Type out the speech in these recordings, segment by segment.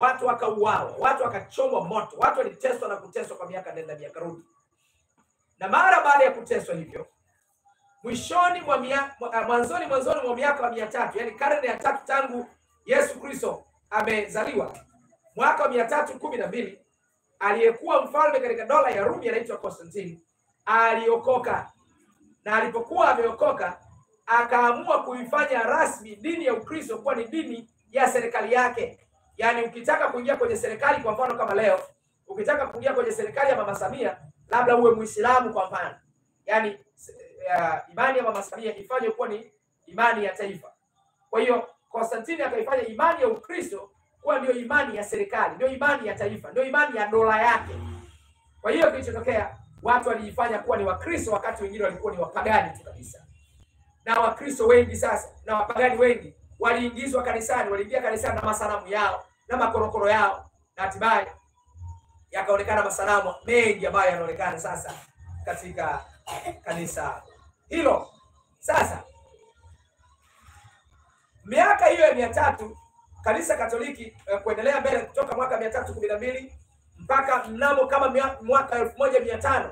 watu wakauawa, watu wakachomwa moto, watu waliteswa na kuteswa kwa miaka nenda miaka rudi. Na mara baada ya kuteswa hivyo, mwanzoni mwa miaka wa 300, yani karne ya 3 tangu Yesu Kristo amezaliwa, mwaka wa 312, aliyekuwa mfalme katika dola ya Rumi anaitwa Konstantini aliokoka. Na alipokuwa ameokoka, akaamua kuifanya rasmi dini ya Ukristo kuwa ni dini ya serikali yake. Yani ukitaka kuingia kwenye serikali, kwa mfano kama leo, ukitaka kuingia kwenye serikali ya Mama Samia, labda uwe Muislamu kwa mfano. Yani imani ya Mama Samia ifanye kuwa ni imani ya taifa. Kwa hiyo Konstantini akaifanya imani ya Ukristo kuwa ndio imani ya serikali, ndio imani ya taifa, ndio imani ya dola yake. Kwa hiyo kilichotokea, watu waliifanya kuwa ni Wakristo wakati wengine walikuwa ni wapagani tu kabisa. Na Wakristo wengi sasa na wapagani wengi waliingizwa kanisani, waliingia kanisani na masanamu yao na makorokoro yao, na hatimaye yakaonekana masanamu mengi ambayo yanaonekana sasa katika kanisa hilo. Sasa miaka hiyo ya 300, kanisa Katoliki kuendelea mbele kutoka mwaka 312 mpaka mnamo kama mwaka 1500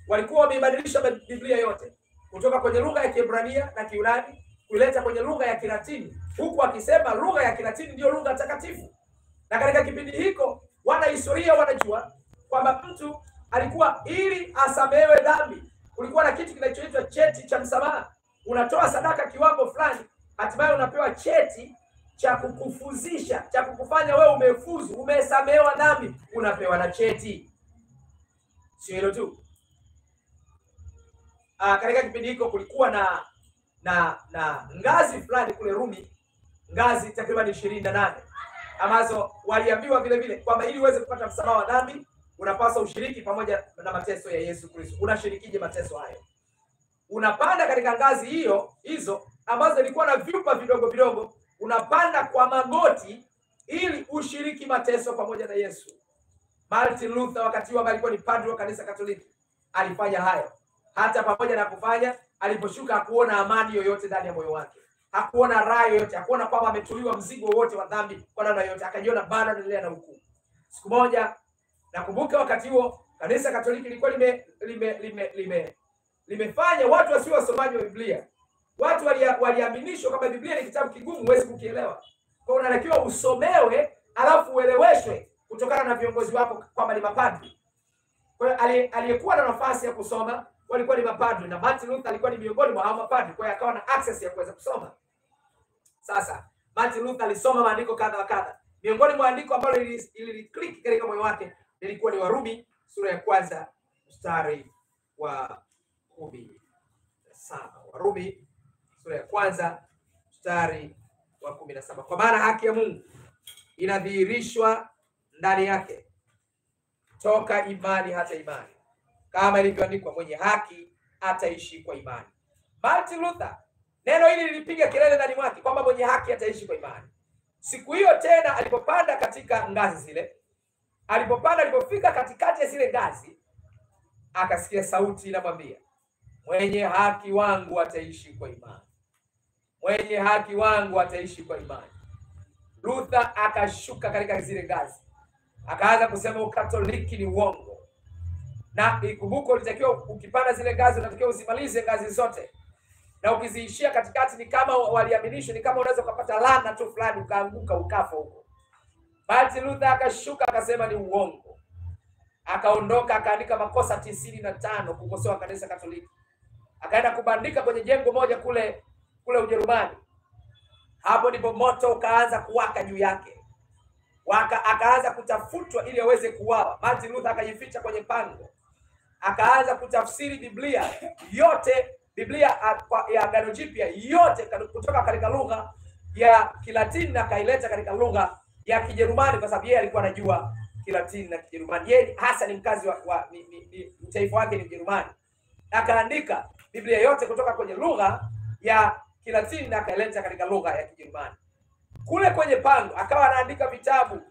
walikuwa wameibadilisha Biblia yote kutoka kwenye lugha ya Kiebrania na Kiunani kuleta kwenye lugha ya Kilatini, huku akisema lugha ya Kilatini ndio lugha takatifu. Na katika kipindi hiko wana historia wanajua kwamba mtu alikuwa, ili asamehewe dhambi, kulikuwa na kitu kinachoitwa cheti cha msamaha. Unatoa sadaka kiwango fulani, hatimaye unapewa cheti cha kukufuzisha, cha kukufanya wewe umefuzu, umesamehewa dhambi, unapewa na cheti. Sio hilo tu. Katika kipindi hiko kulikuwa na ngazi fulani kule Rumi, ngazi takriban 28 ambazo waliambiwa vile vile kwamba ili uweze kupata msamaha wa dhambi unapaswa ushiriki pamoja na mateso ya Yesu Kristo. Unashirikije mateso hayo? Unapanda katika ngazi hizo ambazo zilikuwa na vyupa vidogo vidogo, unapanda kwa magoti ili ushiriki mateso pamoja na Yesu. Martin Luther wakati huo alikuwa ni padri wa kanisa Katoliki, alifanya hayo. Hata pamoja na kufanya, aliposhuka hakuona amani yoyote ndani ya moyo wake, hakuona raha yoyote, hakuona kwamba ametuliwa mzigo wote wa dhambi kwa namna yoyote, akajiona bado anaendelea na hukumu. Siku moja nakumbuka wakati huo kanisa Katoliki lilikuwa limefanya watu wasio wasomaji wa Biblia. Watu waliaminishwa kwamba Biblia ni kitabu kigumu, huwezi kukielewa. Kwa unatakiwa usomewe alafu ueleweshwe kutokana na viongozi wako kwamba ni mapadri. Kwa hiyo aliyekuwa na nafasi ya kusoma walikuwa ni mapadri, na Martin Luther alikuwa ni miongoni mwa hao mapadri, kwa hiyo akawa na access ya kuweza kusoma. Sasa Martin Luther alisoma maandiko kadha wa kadha. Miongoni mwa andiko ambalo iliclick katika moyo wake lilikuwa ni Warumi sura ya 1 mstari wa 17. Warumi sura ya 1 mstari wa 17. Kwa maana haki ya Mungu inadhihirishwa ndani yake toka imani hata imani, kama ilivyoandikwa, mwenye haki ataishi kwa imani. Martin Luther, neno hili lilipiga kelele ndani mwake kwamba mwenye haki ataishi kwa imani. Siku hiyo tena alipopanda katika ngazi zile, alipofika katikati ya zile ngazi, akasikia sauti inamwambia, mwenye haki wangu ataishi kwa imani, mwenye haki wangu ataishi kwa imani. Luther akashuka katika zile ngazi, akaanza kusema Ukatoliki ni uongo. Na ikumbuko ulitakiwa ukipanda zile ngazi unatakiwa usimalize ngazi zote, na ukiziishia katikati ni kama waliaminishwa, ni kama unaweza kupata laana tu fulani ukaanguka ukafa huko. Martin Luther akashuka akasema ni uongo, akaondoka akaandika makosa 95 kukosoa kanisa Katoliki, akaenda kubandika kwenye jengo moja kule Ujerumani. Hapo ndipo moto ukaanza kuwaka juu yake, akaanza kutafutwa ili aweze kuuawa. Martin Luther akajificha kwenye pango, akaanza kutafsiri Biblia yote, Biblia ya Agano Jipya yote kutoka katika lugha ya Kilatini na kaileta katika lugha ya Kijerumani, kwa sababu yeye alikuwa anajua Kilatini na Kijerumani. Yeye hasa ni mkazi wa taifa wake ni Mjerumani. Akaandika Biblia yote kutoka kwenye lugha ya Kilatini na kaileta katika lugha ya Kijerumani. Kule kwenye pango akawa anaandika vitabu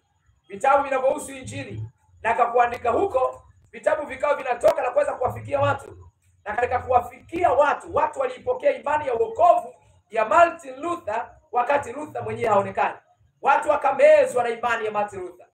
vinavyohusu Injili, na akakuandika huko vitabu vikao vinatoka na kuweza kuwafikia watu. Na katika kuwafikia watu waliipokea imani ya wokovu ya Martin Luther wakati Luther mwenyewe haonekani. watu wakamezwa na imani ya Martin Luther.